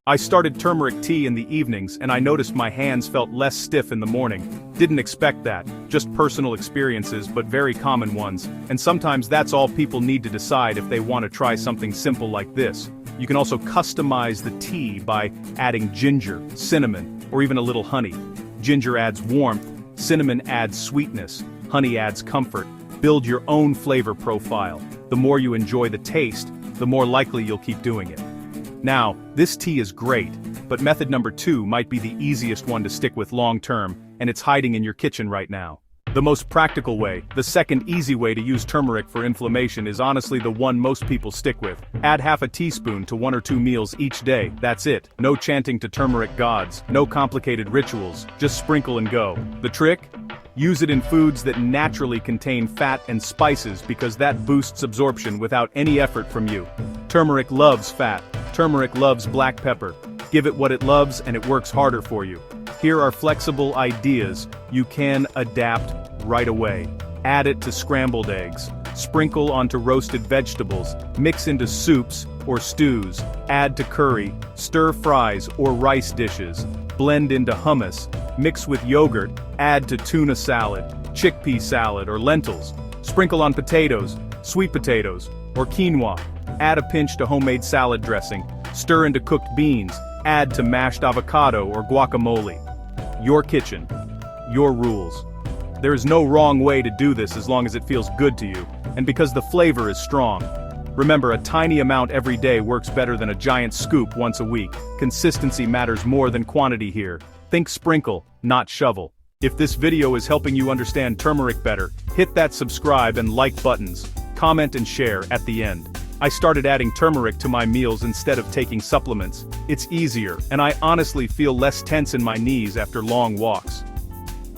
I started turmeric tea in the evenings and I noticed my hands felt less stiff in the morning. Didn't expect that, just personal experiences but very common ones, and sometimes that's all people need to decide if they want to try something simple like this. You can also customize the tea by adding ginger, cinnamon, or even a little honey. Ginger adds warmth, cinnamon adds sweetness, honey adds comfort. Build your own flavor profile. The more you enjoy the taste, the more likely you'll keep doing it. Now, this tea is great, but method number 2 might be the easiest one to stick with long term, and it's hiding in your kitchen right now. The most practical way, the second easy way to use turmeric for inflammation is honestly the one most people stick with. Add half a teaspoon to 1 or 2 meals each day, that's it. No chanting to turmeric gods, no complicated rituals, just sprinkle and go. The trick? Use it in foods that naturally contain fat and spices because that boosts absorption without any effort from you. Turmeric loves fat. Turmeric loves black pepper. Give it what it loves and it works harder for you. Here are flexible ideas you can adapt right away. Add it to scrambled eggs. Sprinkle onto roasted vegetables. Mix into soups or stews. Add to curry, stir fries or rice dishes. Blend into hummus. Mix with yogurt. Add to tuna salad, chickpea salad or lentils. Sprinkle on potatoes, sweet potatoes, or quinoa. Add a pinch to homemade salad dressing. Stir into cooked beans. Add to mashed avocado or guacamole. Your kitchen, your rules. There is no wrong way to do this as long as it feels good to you, and because the flavor is strong. Remember, a tiny amount every day works better than a giant scoop once a week. Consistency matters more than quantity here. Think sprinkle, not shovel. If this video is helping you understand turmeric better, hit that subscribe and like buttons. Comment and share at the end. I started adding turmeric to my meals instead of taking supplements. It's easier, and I honestly feel less tense in my knees after long walks.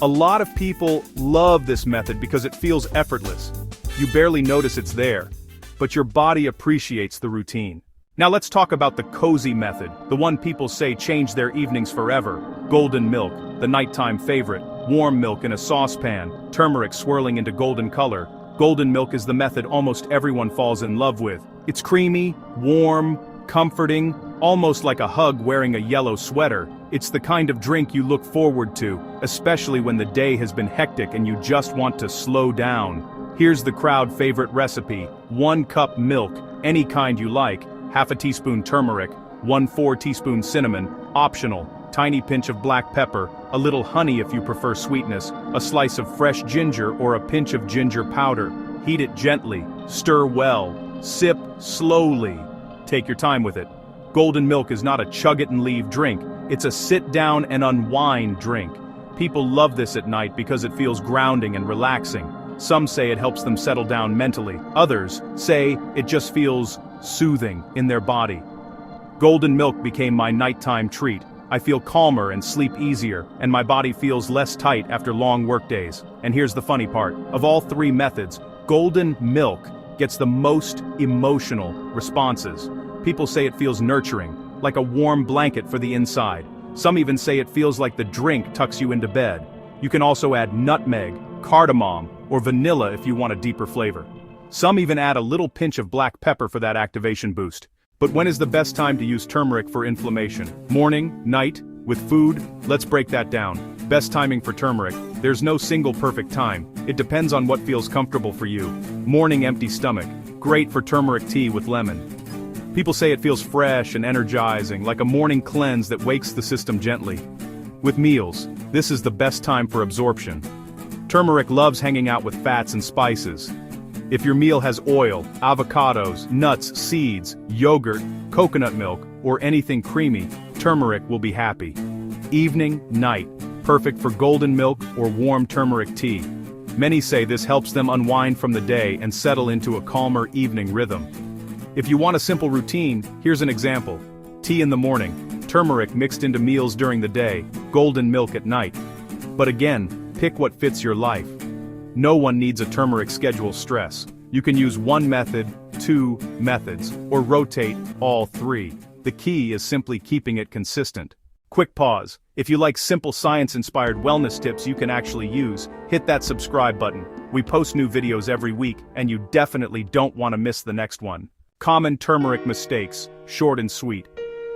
A lot of people love this method because it feels effortless. You barely notice it's there, but your body appreciates the routine. Now let's talk about the cozy method, the one people say change their evenings forever. Golden milk, the nighttime favorite, warm milk in a saucepan, turmeric swirling into golden color. Golden milk is the method almost everyone falls in love with. It's creamy, warm, comforting, almost like a hug wearing a yellow sweater. It's the kind of drink you look forward to, especially when the day has been hectic and you just want to slow down. Here's the crowd favorite recipe: 1 cup milk, any kind you like, half a teaspoon turmeric, 1/4 teaspoon cinnamon, optional, tiny pinch of black pepper, a little honey if you prefer sweetness, a slice of fresh ginger or a pinch of ginger powder. Heat it gently, stir well, sip slowly. Take your time with it. Golden milk is not a chug it and leave drink, it's a sit down and unwind drink. People love this at night because it feels grounding and relaxing. Some say it helps them settle down mentally. Others say it just feels soothing in their body. Golden milk became my nighttime treat. I feel calmer and sleep easier, and my body feels less tight after long workdays. And here's the funny part. Of all 3 methods, golden milk gets the most emotional responses. People say it feels nurturing, like a warm blanket for the inside. Some even say it feels like the drink tucks you into bed. You can also add nutmeg, cardamom, or vanilla if you want a deeper flavor. Some even add a little pinch of black pepper for that activation boost. But when is the best time to use turmeric for inflammation? Morning, night, with food? Let's break that down. Best timing for turmeric: there's no single perfect time. It depends on what feels comfortable for you. Morning empty stomach, great for turmeric tea with lemon. People say it feels fresh and energizing, like a morning cleanse that wakes the system gently. With meals, this is the best time for absorption. Turmeric loves hanging out with fats and spices. If your meal has oil, avocados, nuts, seeds, yogurt, coconut milk, or anything creamy, turmeric will be happy. Evening, night, perfect for golden milk or warm turmeric tea. Many say this helps them unwind from the day and settle into a calmer evening rhythm. If you want a simple routine, here's an example. Tea in the morning, turmeric mixed into meals during the day, golden milk at night. But again, pick what fits your life. No one needs a turmeric schedule stress. You can use 1 method, 2 methods, or rotate all 3. The key is simply keeping it consistent. Quick pause. If you like simple science-inspired wellness tips you can actually use, hit that subscribe button. We post new videos every week, and you definitely don't want to miss the next one. Common turmeric mistakes, short and sweet.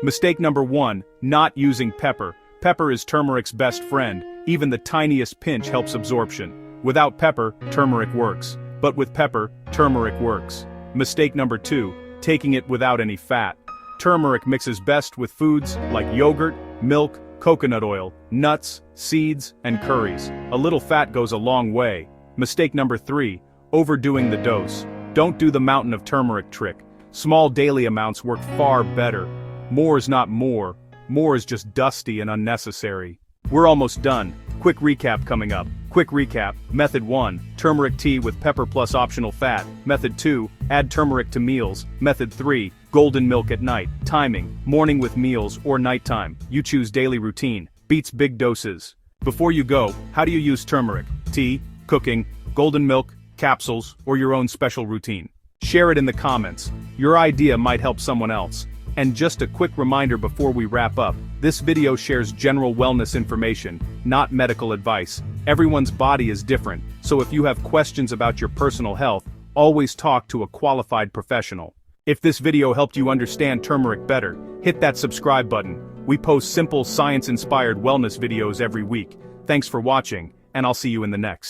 Mistake number 1, not using pepper. Pepper is turmeric's best friend. Even the tiniest pinch helps absorption. Without pepper, turmeric works. But with pepper, turmeric works. Mistake number 2, taking it without any fat. Turmeric mixes best with foods like yogurt, milk, coconut oil, nuts, seeds, and curries. A little fat goes a long way. Mistake number 3, overdoing the dose. Don't do the mountain of turmeric trick. Small daily amounts work far better. More is not more. More is just dusty and unnecessary. We're almost done. Quick recap coming up. Quick recap. Method 1, turmeric tea with pepper plus optional fat. Method 2, add turmeric to meals. Method 3, golden milk at night. Timing, morning with meals or nighttime. You choose daily routine. Beats big doses. Before you go, how do you use turmeric? Tea, cooking, golden milk, capsules, or your own special routine? Share it in the comments. Your idea might help someone else. And just a quick reminder before we wrap up, this video shares general wellness information, not medical advice. Everyone's body is different, so if you have questions about your personal health, always talk to a qualified professional. If this video helped you understand turmeric better, hit that subscribe button. We post simple, science-inspired wellness videos every week. Thanks for watching, and I'll see you in the next.